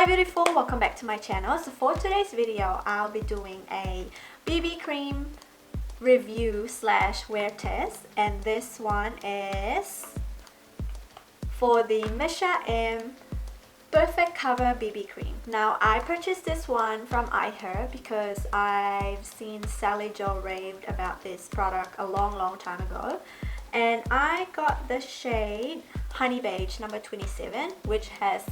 Hi beautiful, welcome back to my channel. So for today's video, I'll be doing a BB cream review slash wear test, and this one is for the Missha Perfect Cover BB cream. Now I purchased this one from iHerb because I've seen Sally Jo raved about this product a long time ago, and I got the shade Honey Beige number 27, which has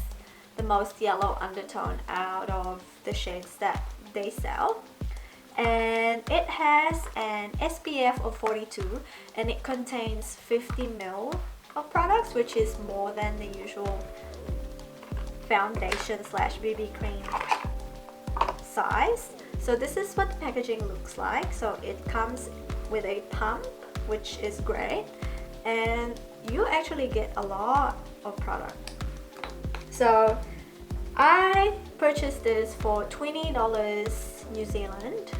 the most yellow undertone out of the shades that they sell, and it has an SPF of 42 and it contains 50 ml of products, which is more than the usual foundation slash BB cream size. So this is what the packaging looks like. So it comes with a pump, which is great, and you actually get a lot of product. So I purchased this for $20 New Zealand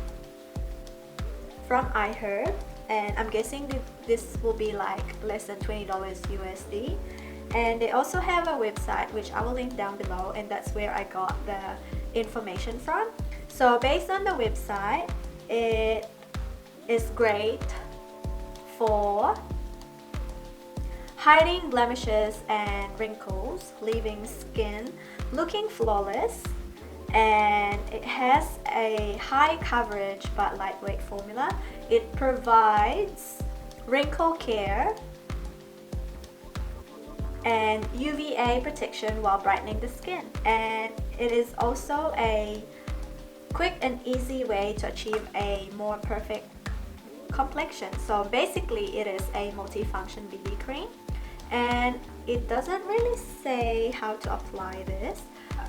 from iHerb, and I'm guessing that this will be like less than $20 USD. And they also have a website which I will link down below, and that's where I got the information from. So based on the website, it is great for hiding blemishes and wrinkles, leaving skin looking flawless, and it has a high coverage but lightweight formula. It provides wrinkle care and UVA protection while brightening the skin, and it is also a quick and easy way to achieve a more perfect complexion. So basically it is a multifunction BB cream, and it doesn't really say how to apply this.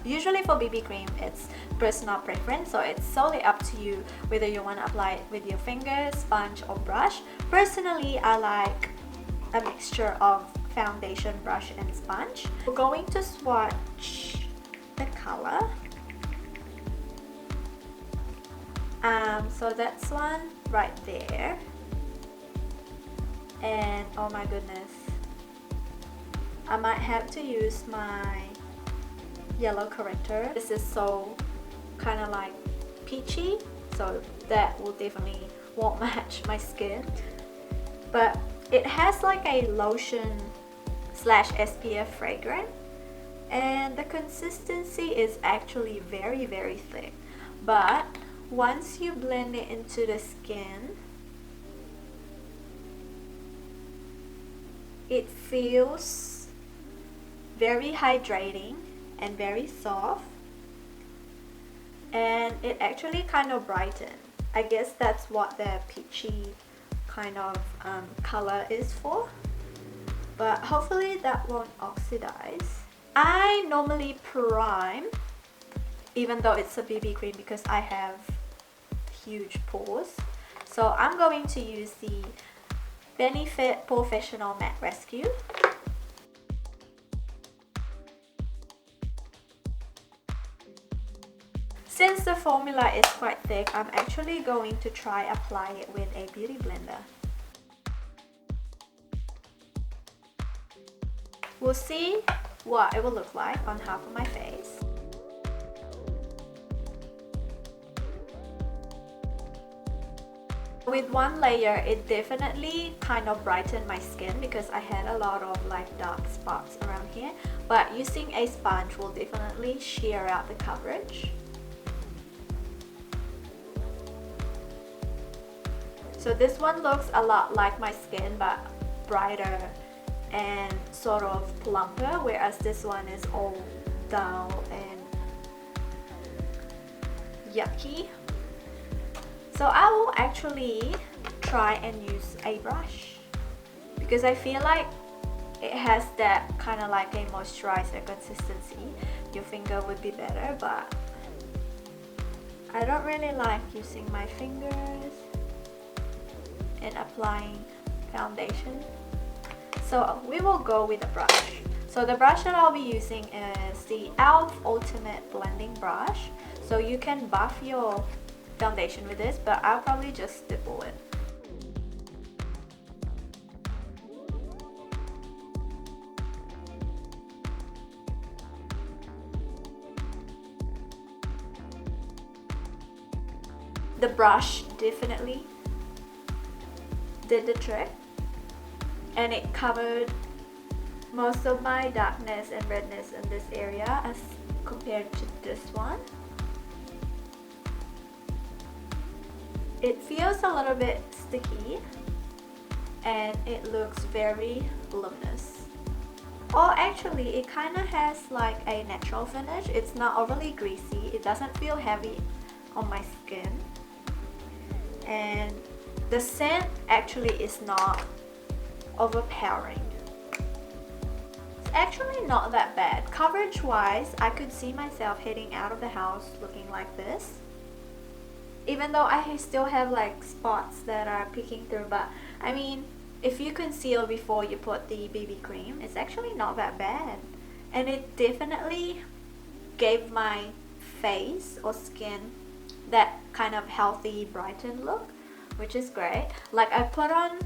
Usually for BB cream it's personal preference, so it's solely up to you whether you want to apply it with your fingers, sponge or brush. Personally, I like a mixture of foundation, brush and sponge. We're going to swatch the color. So that's one right there, and oh my goodness, I might have to use my yellow corrector. This is so kind of like peachy, so that will definitely won't match my skin, but it has like a lotion slash SPF fragrance, and the consistency is actually very thick, but once you blend it into the skin, it feels very hydrating and very soft, and it actually kind of brightens. I guess that's what the peachy kind of color is for, but hopefully that won't oxidize. I normally prime even though it's a BB cream because I have huge pores, so I'm going to use the Benefit Professional Matte Rescue. Since the formula is quite thick, I'm actually going to try apply it with a beauty blender. We'll see what it will look like on half of my face. With one layer, it definitely kind of brightened my skin because I had a lot of like dark spots around here, but using a sponge will definitely sheer out the coverage. So this one looks a lot like my skin but brighter and sort of plumper, whereas this one is all dull and yucky. So I will actually try and use a brush because I feel like it has that kind of like a moisturizer consistency. Your finger would be better, but I don't really like using my fingers and applying foundation, so we will go with a brush. So the brush that I'll be using is the e.l.f. Ultimate Blending Brush. So you can buff your foundation with this, but I'll probably just stipple it. the brush definitely did the trick, and it covered most of my darkness and redness in this area as compared to this one. It feels a little bit sticky and it looks very luminous. Oh, actually it kind of has like a natural finish. It's not overly greasy. It doesn't feel heavy on my skin. And the scent actually is not overpowering. It's actually not that bad. Coverage wise, I could see myself heading out of the house looking like this. Even though I still have like spots that are peeking through, but I mean, if you conceal before you put the BB cream, it's actually not that bad. And it definitely gave my face or skin that kind of healthy, brightened look, which is great. Like I put on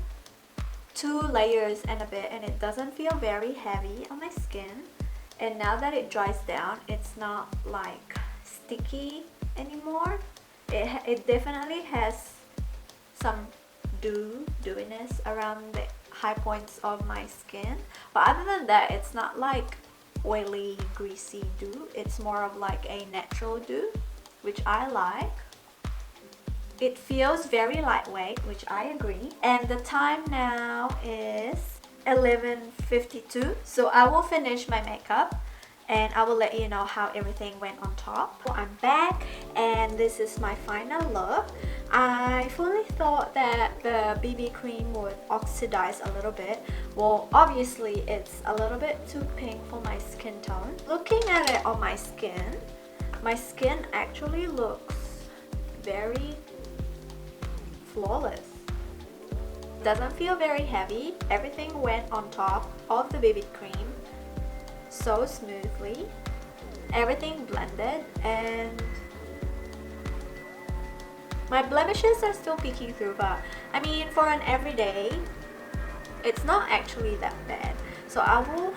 2 layers and a bit, and it doesn't feel very heavy on my skin. And now that it dries down, it's not like sticky anymore. It definitely has some dewiness around the high points of my skin, but other than that, it's not like oily, greasy dew. It's more of like a natural dew, which I like. It feels very lightweight, which I agree. And the time now is 11:52, so I will finish my makeup and I will let you know how everything went on top. So I'm back and this is my final look. I fully thought that the BB cream would oxidize a little bit. Well, obviously it's a little bit too pink for my skin tone. Looking at it on my skin actually looks very flawless. Doesn't feel very heavy. Everything went on top of the BB cream so smoothly. Everything blended, and my blemishes are still peeking through, but I mean, for an everyday, it's not actually that bad. So I will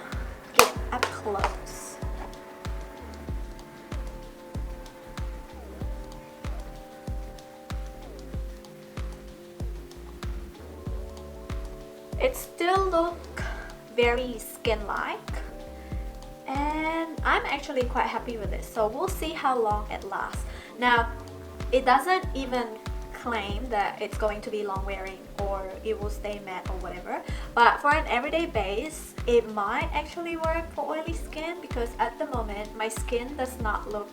get up close. It still looks very skin-like, and I'm actually quite happy with it. So we'll see how long it lasts. Now, it doesn't even claim that it's going to be long wearing or it will stay matte or whatever, but for an everyday base, it might actually work for oily skin, because at the moment my skin does not look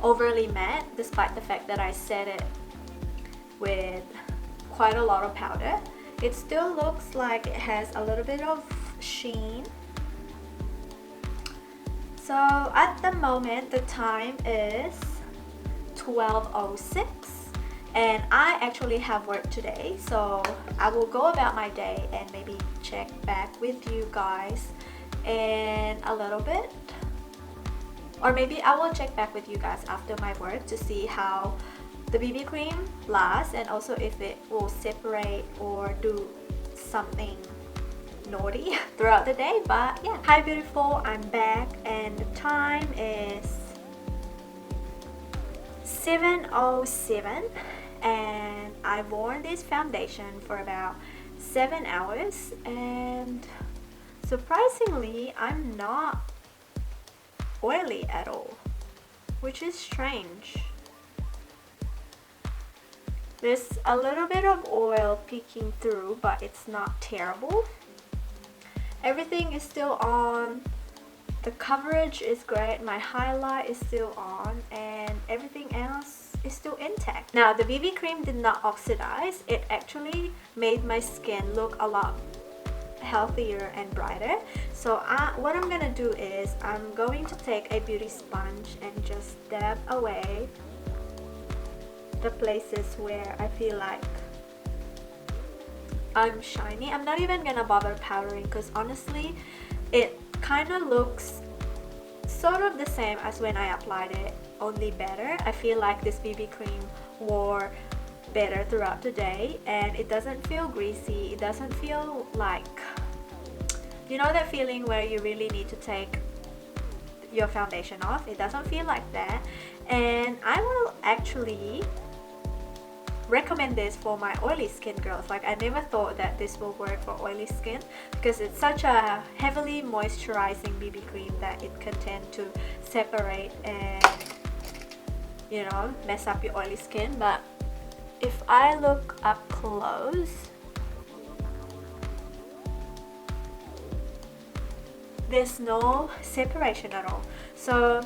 overly matte, despite the fact that I set it with quite a lot of powder. It still looks like it has a little bit of sheen. So at the moment the time is 12:06 and I actually have work today, so I will go about my day and maybe check back with you guys in a little bit, or maybe I will check back with you guys after my work to see how the BB cream lasts, and also if it will separate or do something naughty throughout the day. But yeah, hi beautiful, I'm back and the time is 7:07 and I've worn this foundation for about 7 hours, and surprisingly I'm not oily at all, which is strange. There's a little bit of oil peeking through, but it's not terrible. Everything is still on. The coverage is great. My highlight is still on, and everything else is still intact. Now, the BB cream did not oxidize. It actually made my skin look a lot healthier and brighter. So what I'm gonna do is I'm going to take a beauty sponge and just dab away the places where I feel like I'm shiny. I'm not even gonna bother powdering, because honestly it kind of looks sort of the same as when I applied it, only better. I feel like this BB cream wore better throughout the day, and it doesn't feel greasy. It doesn't feel like, you know, that feeling where you really need to take your foundation off. It doesn't feel like that, And I will actually recommend this for my oily skin girls. Like, I never thought that this will work for oily skin because it's such a heavily moisturizing BB cream that it can tend to separate and, you know, mess up your oily skin. But if I look up close, there's no separation at all. So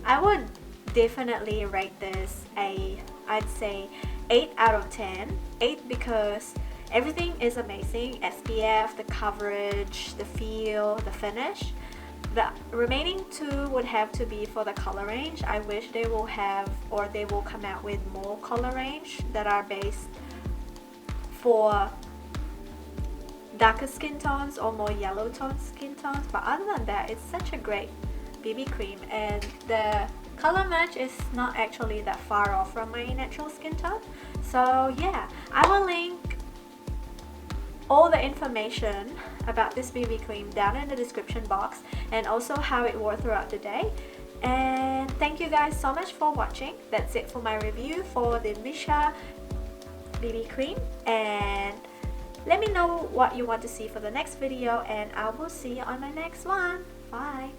I would definitely rate this I'd say 8 out of 10. 8 because everything is amazing. SPF, the coverage, the feel, the finish. The remaining 2 would have to be for the color range. I wish they will have, or they will come out with more color range that are based for darker skin tones or more yellow tone skin tones. But other than that, it's such a great BB cream, and the color match is not actually that far off from my natural skin tone. So yeah, I will link all the information about this BB cream down in the description box, and also how it wore throughout the day. And thank you guys so much for watching. That's it for my review for the Missha BB cream, and let me know what you want to see for the next video, and I will see you on my next one. Bye.